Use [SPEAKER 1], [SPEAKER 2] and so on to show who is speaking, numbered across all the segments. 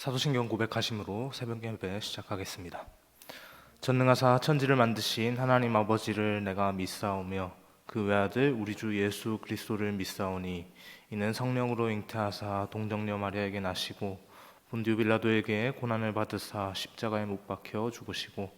[SPEAKER 1] 사도신경 고백하심으로 새벽 예배 시작하겠습니다. 전능하사 천지를 만드신 하나님 아버지를 내가 믿사오며 그 외아들 우리 주 예수 그리스도를 믿사오니 이는 성령으로 잉태하사 동정녀 마리아에게 나시고 본디오 빌라도에게 고난을 받으사 십자가에 못 박혀 죽으시고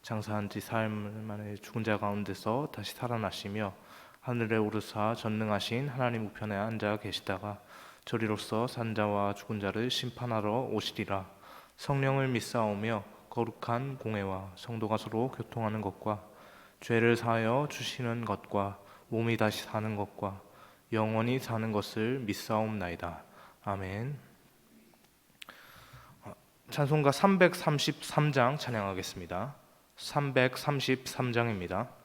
[SPEAKER 1] 장사한 지 사흘 만에 죽은 자 가운데서 다시 살아나시며 하늘에 오르사 전능하신 하나님 우편에 앉아 계시다가 저리로서 산자와 죽은 자를 심판하러 오시리라. 성령을 믿사오며 거룩한 공회와 성도가 서로 교통하는 것과 죄를 사하여 주시는 것과 몸이 다시 사는 것과 영원히 사는 것을 믿사옵나이다. 아멘. 찬송가 333장 찬양하겠습니다. 333장입니다.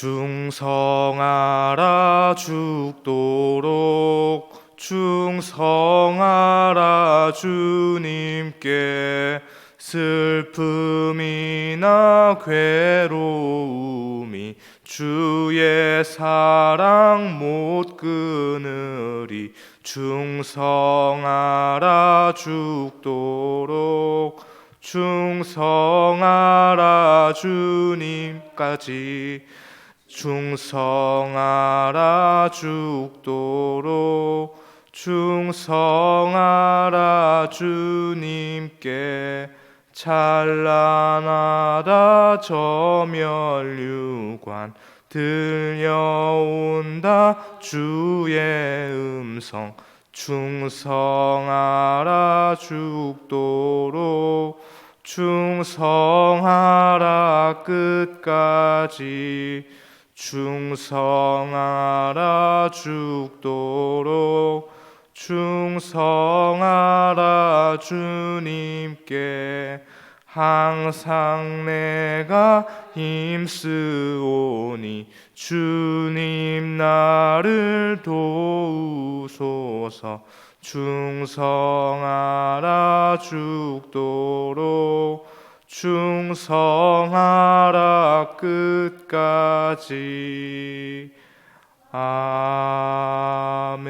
[SPEAKER 1] 충성하라 죽도록 충성하라 주님께 슬픔이나 괴로움이 주의 사랑 못 끊으리 충성하라 죽도록 충성하라 주님까지 충성하라 죽도록 충성하라 주님께 찬란하다 저 면류관 들려온다 주의 음성 충성하라 죽도록 충성하라 끝까지 충성하라 죽도록 충성하라 주님께 항상 내가 힘쓰오니 주님 나를 도우소서 충성하라 죽도록 충성하라 끝까지 아멘.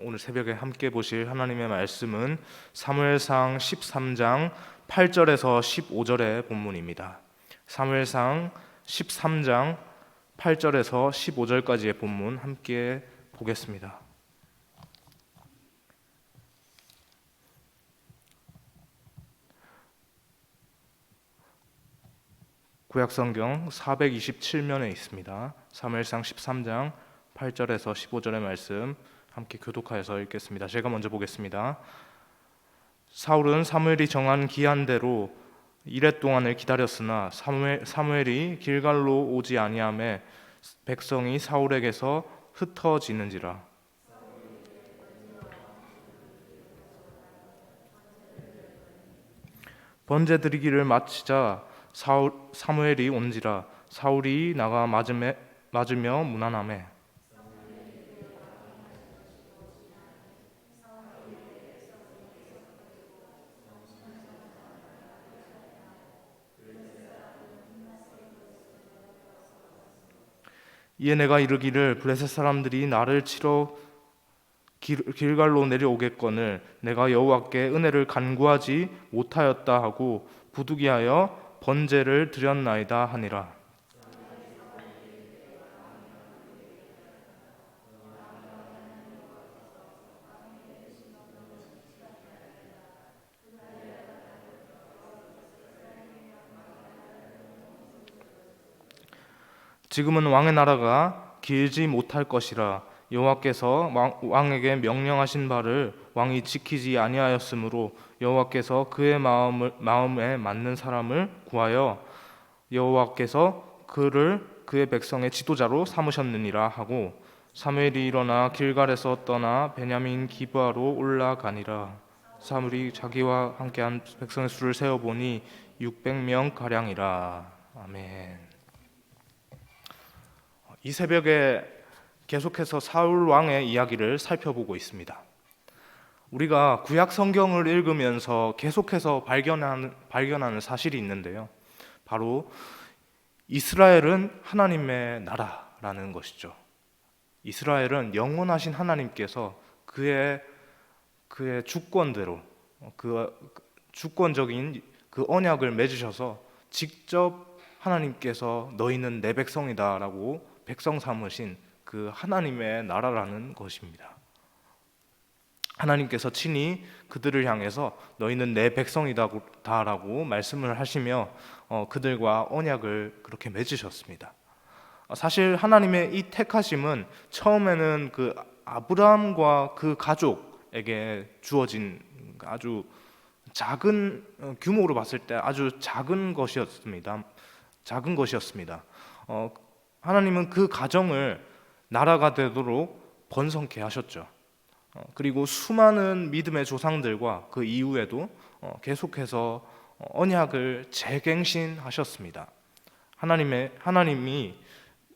[SPEAKER 1] 오늘 새벽에 함께 보실 하나님의 말씀은 사무엘상 13장 8절에서 15절의 본문입니다. 사무엘상 13장 8절에서 15절까지의 본문 함께 보겠습니다. 구약성경 427면에 있습니다. 사무엘상 13장 8절에서 15절의 말씀 함께 교독하여서 읽겠습니다. 제가 먼저 보겠습니다. 사울은 사무엘이 정한 기한대로 이레 동안을 기다렸으나 사무엘이 길갈로 오지 아니하매 백성이 사울에게서 흩어지는지라. 번제 드리기를 마치자 사무엘이 온지라. 사울이 나가 맞으며 무난하매 이에 내가 이르기를 블레셋 사람들이 나를 치러 길갈로 내려오겠거늘 내가 여호와께 은혜를 간구하지 못하였다 하고 부득이하여 번제를 드렸나이다 하니라. 지금은 왕의 나라가 길지 못할 것이라. 여호와께서 왕에게 명령하신 바를 왕이 지키지 아니하였으므로 여호와께서 그의 마음에 맞는 사람을 구하여 여호와께서 그를 그의 백성의 지도자로 삼으셨느니라 하고 사무엘이 일어나 길갈에서 떠나 베냐민 기브아로 올라가니라. 사무엘이 자기와 함께한 백성의 수를 세어보니 600명 가량이라. 아멘. 이 새벽에 계속해서 사울 왕의 이야기를 살펴보고 있습니다. 우리가 구약 성경을 읽으면서 계속해서 발견하는 사실이 있는데요. 바로 이스라엘은 하나님의 나라라는 것이죠. 이스라엘은 영원하신 하나님께서 그의 주권대로 그 주권적인 그 언약을 맺으셔서 직접 하나님께서 너희는 내 백성이다라고 백성 삼으신 그 하나님의 나라라는 것입니다. 하나님께서 친히 그들을 향해서 너희는 내 백성이다라고 말씀을 하시며 그들과 언약을 그렇게 맺으셨습니다. 사실 하나님의 이 택하심은 처음에는 그 아브라함과 그 가족에게 주어진 아주 작은 규모로 봤을 때 아주 작은 것이었습니다. 하나님은 그 가정을 나라가 되도록 번성케 하셨죠. 그리고 수많은 믿음의 조상들과 그 이후에도 계속해서 언약을 재갱신하셨습니다. 하나님이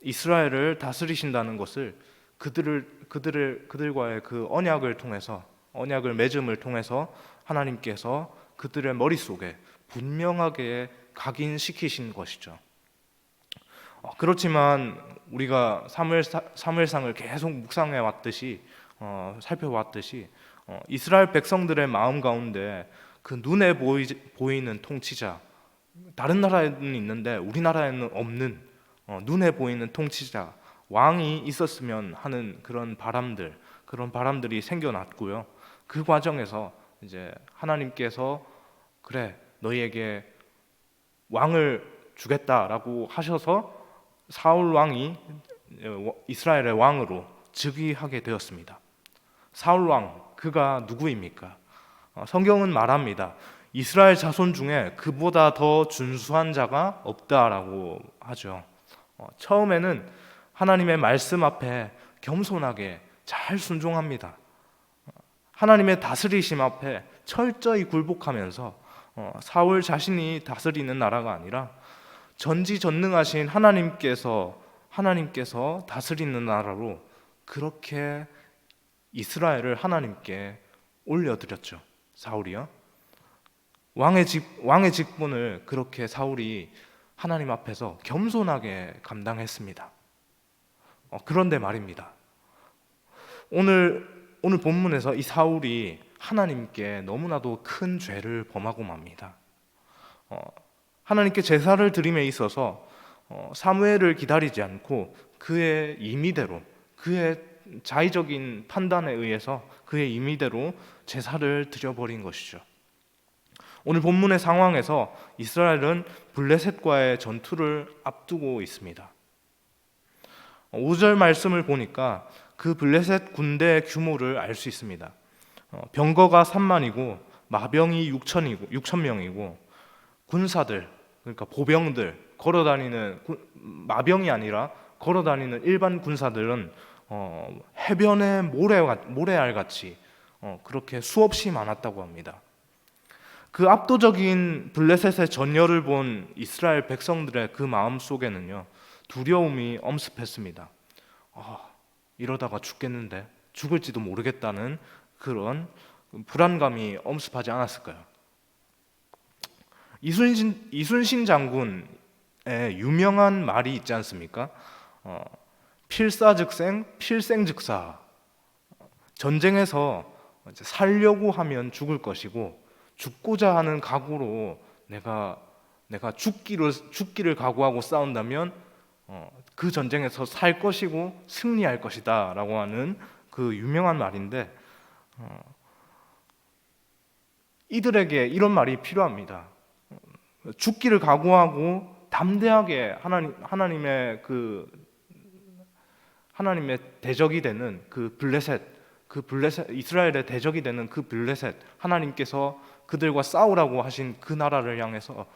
[SPEAKER 1] 이스라엘을 다스리신다는 것을 그들과의 그 언약을 맺음을 통해서 하나님께서 그들의 머릿속에 분명하게 각인시키신 것이죠. 그렇지만 우리가 사무엘상을 계속 묵상해 왔듯이 살펴봤듯이 이스라엘 백성들의 마음 가운데 그 눈에 보이는 통치자, 다른 나라에는 있는데 우리나라에는 없는 눈에 보이는 통치자, 왕이 있었으면 하는 그런 바람들이 생겨났고요. 그 과정에서 이제 하나님께서 그래 너희에게 왕을 주겠다라고 하셔서 사울 왕이 이스라엘의 왕으로 즉위하게 되었습니다. 사울 왕, 그가 누구입니까? 성경은 말합니다. 이스라엘 자손 중에 그보다 더 준수한 자가 없다라고 하죠. 처음에는 하나님의 말씀 앞에 겸손하게 잘 순종합니다. 하나님의 다스리심 앞에 철저히 굴복하면서 사울 자신이 다스리는 나라가 아니라 전지전능하신 하나님께서 다스리는 나라로 그렇게 이스라엘을 하나님께 올려드렸죠. 사울이요. 왕의 직분을 그렇게 사울이 하나님 앞에서 겸손하게 감당했습니다. 그런데 말입니다. 오늘 본문에서 이 사울이 하나님께 너무나도 큰 죄를 범하고 맙니다. 하나님께 제사를 드림에 있어서 사무엘을 기다리지 않고 그의 임의대로, 그의 자의적인 판단에 의해서 그의 임의대로 제사를 드려버린 것이죠. 오늘 본문의 상황에서 이스라엘은 블레셋과의 전투를 앞두고 있습니다. 5절 말씀을 보니까 그 블레셋 군대의 규모를 알 수 있습니다. 병거가 3만이고 마병이 6천 명이고 군사들, 그러니까 보병들, 마병이 아니라 걸어다니는 일반 군사들은 해변의 모래알같이 그렇게 수없이 많았다고 합니다. 그 압도적인 블레셋의 전열을 본 이스라엘 백성들의 그 마음 속에는요, 두려움이 엄습했습니다. 이러다가 죽을지도 모르겠다는 그런 불안감이 엄습하지 않았을까요? 이순신 장군의 유명한 말이 있지 않습니까? 필사즉생, 필생즉사. 전쟁에서 살려고 하면 죽을 것이고 죽고자 하는 각오로 내가 죽기를 각오하고 싸운다면 그 전쟁에서 살 것이고 승리할 것이다 라고 하는 그 유명한 말인데 이들에게 이런 말이 필요합니다. 죽기를 각오하고 담대하게 하나님의 대적이 되는 그 블레셋, 이스라엘의 대적이 되는 그 블레셋, 하나님께서 그들과 싸우라고 하신 그 나라를 향해서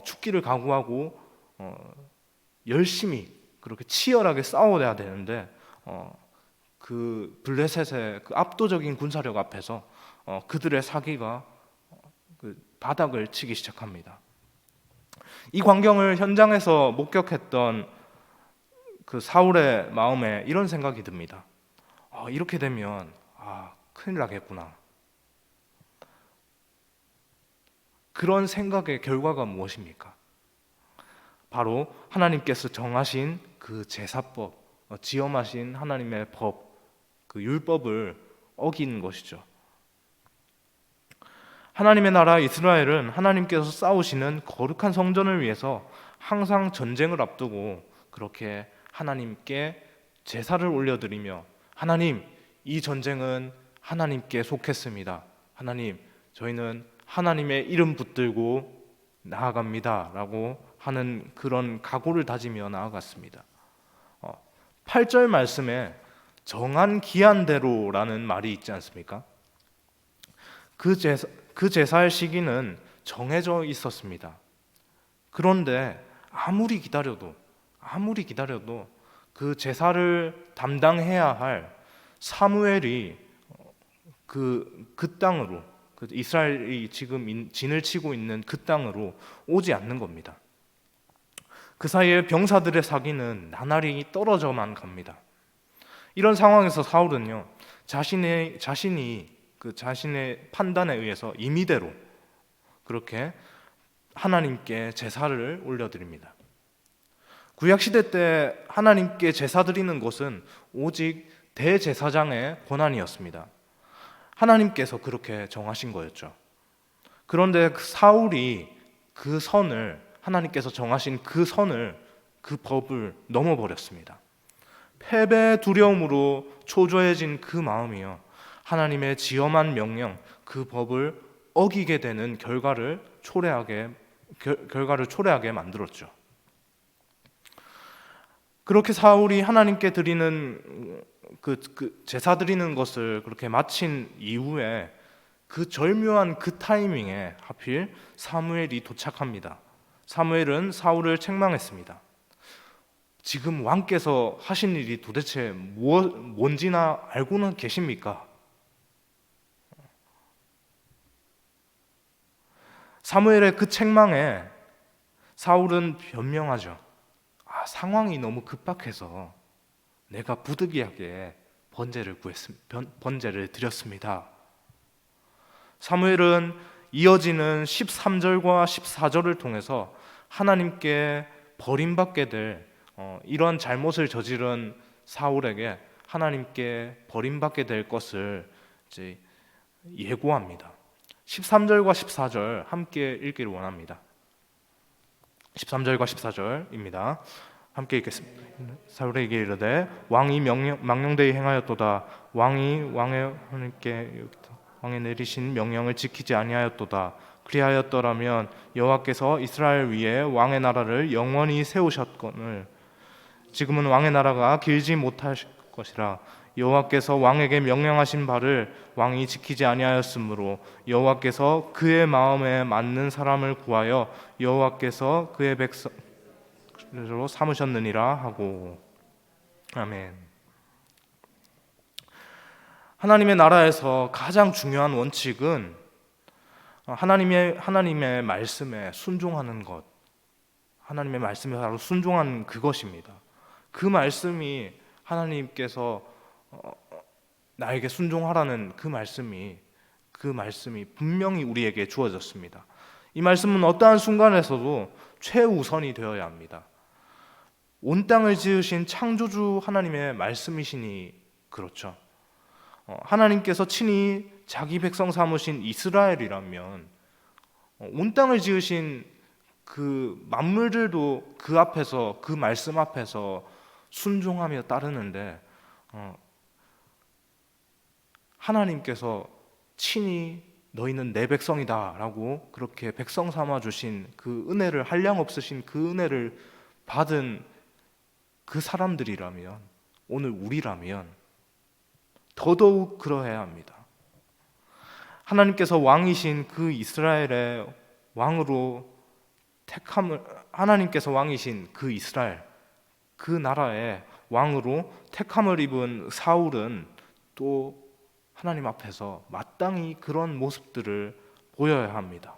[SPEAKER 1] 죽기를 각오하고 열심히 그렇게 치열하게 싸워야 되는데 그 블레셋의 그 압도적인 군사력 앞에서 그들의 사기가 그 바닥을 치기 시작합니다. 이 광경을 현장에서 목격했던 그 사울의 마음에 이런 생각이 듭니다. 이렇게 되면 큰일 나겠구나. 그런 생각의 결과가 무엇입니까? 바로 하나님께서 정하신 그 제사법, 지엄하신 하나님의 법, 그 율법을 어긴 것이죠. 하나님의 나라 이스라엘은 하나님께서 쌓으시는 거룩한 성전을 위해서 항상 전쟁을 앞두고 그렇게 하나님께 제사를 올려드리며, 하나님, 이 전쟁은 하나님께 속했습니다. 하나님, 저희는 하나님의 이름 붙들고 나아갑니다 라고 하는 그런 각오를 다지며 나아갔습니다. 8절 말씀에 정한 기한대로라는 말이 있지 않습니까? 그 제사의 시기는 정해져 있었습니다. 그런데 아무리 기다려도 그 제사를 담당해야 할 사무엘이 그 땅으로, 이스라엘이 지금 진을 치고 있는 그 땅으로 오지 않는 겁니다. 그 사이에 병사들의 사기는 나날이 떨어져만 갑니다. 이런 상황에서 사울은요, 자신이 자신의 판단에 의해서 임의대로 그렇게 하나님께 제사를 올려드립니다. 구약시대 때 하나님께 제사 드리는 것은 오직 대제사장의 권한이었습니다. 하나님께서 그렇게 정하신 거였죠. 그런데 사울이 그 선을, 하나님께서 정하신 그 법을 넘어버렸습니다. 패배의 두려움으로 초조해진 그 마음이요, 하나님의 지엄한 명령, 그 법을 어기게 되는 결과를 초래하게 만들었죠. 그렇게 사울이 하나님께 드리는 그 제사 드리는 것을 그렇게 마친 이후에 그 절묘한 그 타이밍에 하필 사무엘이 도착합니다. 사무엘은 사울을 책망했습니다. 지금 왕께서 하신 일이 도대체 뭔지나 알고는 계십니까? 사무엘의 그 책망에 사울은 변명하죠. 상황이 너무 급박해서 내가 부득이하게 번제를 드렸습니다. 사무엘은 이어지는 13절과 14절을 통해서 하나님께 버림받게 될 이런 잘못을 저지른 사울에게 하나님께 버림받게 될 것을 이제 예고합니다. 13절과 14절 함께 읽기를 원합니다. 13절과 14절입니다. 함께 읽겠습니다. 사울에게 이르되 왕이 망령되이 행하였도다. 왕이 왕의 내리신 명령을 지키지 아니하였도다. 그리하였더라면 여호와께서 이스라엘 위에 왕의 나라를 영원히 세우셨거늘 지금은 왕의 나라가 길지 못할 것이라. 여호와께서 왕에게 명령하신 바를 왕이 지키지 아니하였으므로 여호와께서 그의 마음에 맞는 사람을 구하여 여호와께서 그의 백성으로 삼으셨느니라 하고. 아멘. 하나님의 나라에서 가장 중요한 원칙은 하나님의 말씀에 순종하는 것, 하나님의 말씀에 바로 순종하는 그것입니다. 그 말씀이 하나님께서 나에게 순종하라는 그 말씀이 분명히 우리에게 주어졌습니다. 이 말씀은 어떠한 순간에서도 최우선이 되어야 합니다. 온 땅을 지으신 창조주 하나님의 말씀이시니 그렇죠. 하나님께서 친히 자기 백성 삼으신 이스라엘이라면 온 땅을 지으신 그 만물들도 그 앞에서, 그 말씀 앞에서 순종하며 따르는데 하나님께서 친히 너희는 내 백성이다 라고 그렇게 백성 삼아 주신 그 은혜를, 한량 없으신 그 은혜를 받은 그 사람들이라면, 오늘 우리라면 더더욱 그러해야 합니다. 하나님께서 왕이신 그 이스라엘의 왕으로 하나님께서 왕이신 그 이스라엘, 그 나라의 왕으로 택함을 입은 사울은 또 하나님 앞에서 마땅히 그런 모습들을 보여야 합니다.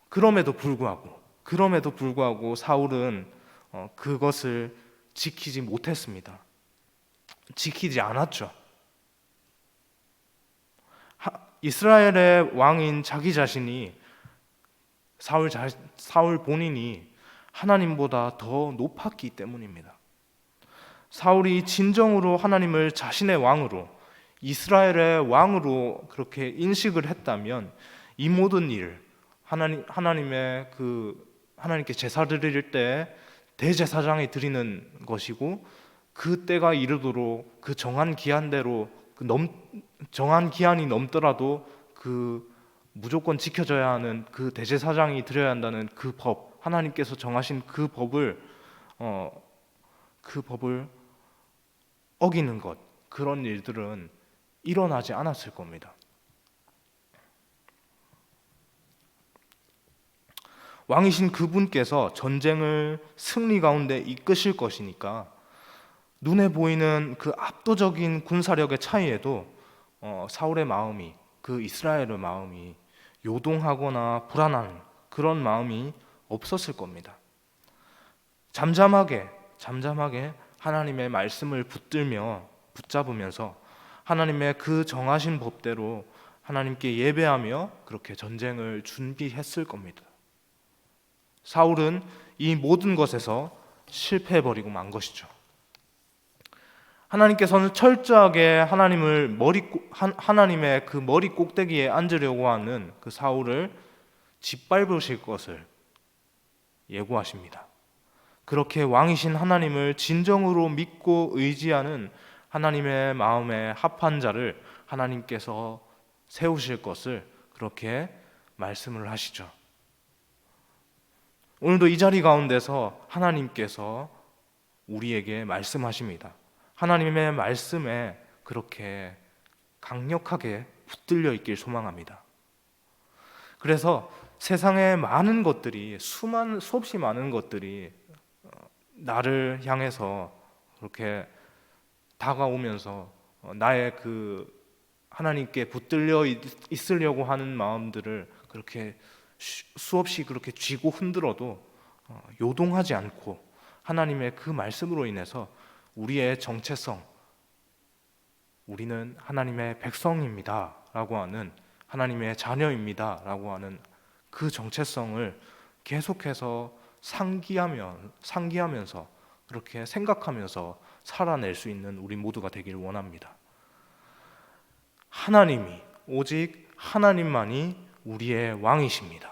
[SPEAKER 1] 그럼에도 불구하고 사울은 그것을 지키지 못했습니다. 지키지 않았죠. 이스라엘의 왕인 자기 자신이 사울 본인이 하나님보다 더 높았기 때문입니다. 사울이 진정으로 하나님을 자신의 왕으로, 이스라엘의 왕으로 그렇게 인식을 했다면 이 모든 일, 하나님께 제사를 드릴 때 대제사장이 드리는 것이고, 그 때가 이르도록 그 정한 기한대로 정한 기한이 넘더라도 그 무조건 지켜져야 하는 그 대제사장이 드려야 한다는 그 법, 하나님께서 정하신 그 법을 어기는 것, 그런 일들은 일어나지 않았을 겁니다. 왕이신 그분께서 전쟁을 승리 가운데 이끄실 것이니까 눈에 보이는 그 압도적인 군사력의 차이에도 사울의 마음이, 그 이스라엘의 마음이 요동하거나 불안한 그런 마음이 없었을 겁니다. 잠잠하게 하나님의 말씀을 붙잡으면서 하나님의 그 정하신 법대로 하나님께 예배하며 그렇게 전쟁을 준비했을 겁니다. 사울은 이 모든 것에서 실패해버리고 만 것이죠. 하나님께서는 철저하게 하나님의 그 머리 꼭대기에 앉으려고 하는 그 사울을 짓밟으실 것을 예고하십니다. 그렇게 왕이신 하나님을 진정으로 믿고 의지하는 하나님의 마음에 합한 자를 하나님께서 세우실 것을 그렇게 말씀을 하시죠. 오늘도 이 자리 가운데서 하나님께서 우리에게 말씀하십니다. 하나님의 말씀에 그렇게 강력하게 붙들려 있길 소망합니다. 그래서 세상의 많은 것들이, 수없이 많은 것들이 나를 향해서 그렇게 다가오면서 나의 그 하나님께 붙들려 있으려고 하는 마음들을 그렇게 수없이 그렇게 쥐고 흔들어도 요동하지 않고 하나님의 그 말씀으로 인해서 우리의 정체성, 우리는 하나님의 백성입니다 라고 하는, 하나님의 자녀입니다 라고 하는 그 정체성을 계속해서 상기하면서 그렇게 생각하면서 살아낼 수 있는 우리 모두가 되길 원합니다. 오직 하나님만이 우리의 왕이십니다.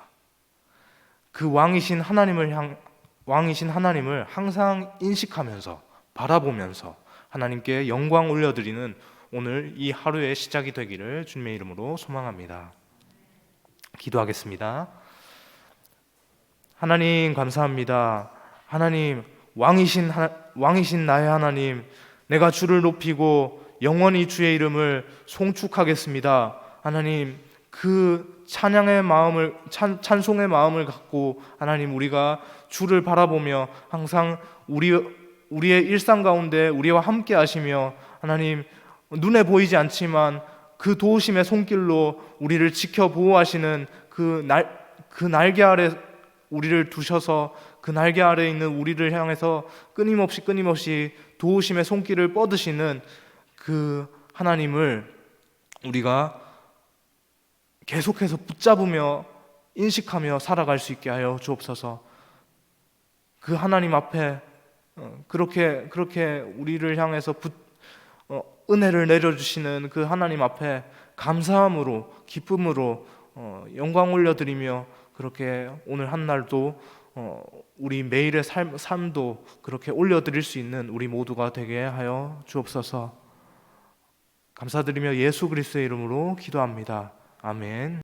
[SPEAKER 1] 그 왕이신 하나님을 항상 인식하면서 바라보면서 하나님께 영광 올려드리는 오늘 이 하루의 시작이 되기를 주님의 이름으로 소망합니다. 기도하겠습니다. 하나님 감사합니다. 하나님 왕이신 나의 하나님, 내가 주를 높이고 영원히 주의 이름을 송축하겠습니다. 하나님 그 찬양의 마음을, 찬송의 마음을 갖고 하나님 우리가 주를 바라보며 항상 우리의 일상 가운데 우리와 함께 하시며 하나님 눈에 보이지 않지만 그 도우심의 손길로 우리를 지켜 보호하시는 그 날개 아래 우리를 두셔서 그 날개 아래에 있는 우리를 향해서 끊임없이 도우심의 손길을 뻗으시는 그 하나님을 우리가 계속해서 붙잡으며 인식하며 살아갈 수 있게 하여 주옵소서. 그 하나님 앞에 그렇게 우리를 향해서 은혜를 내려주시는 그 하나님 앞에 감사함으로, 기쁨으로 영광 올려드리며 그렇게 오늘 한 날도 우리 매일의 삶도 그렇게 올려드릴 수 있는 우리 모두가 되게 하여 주옵소서. 감사드리며 예수 그리스도의 이름으로 기도합니다. 아멘.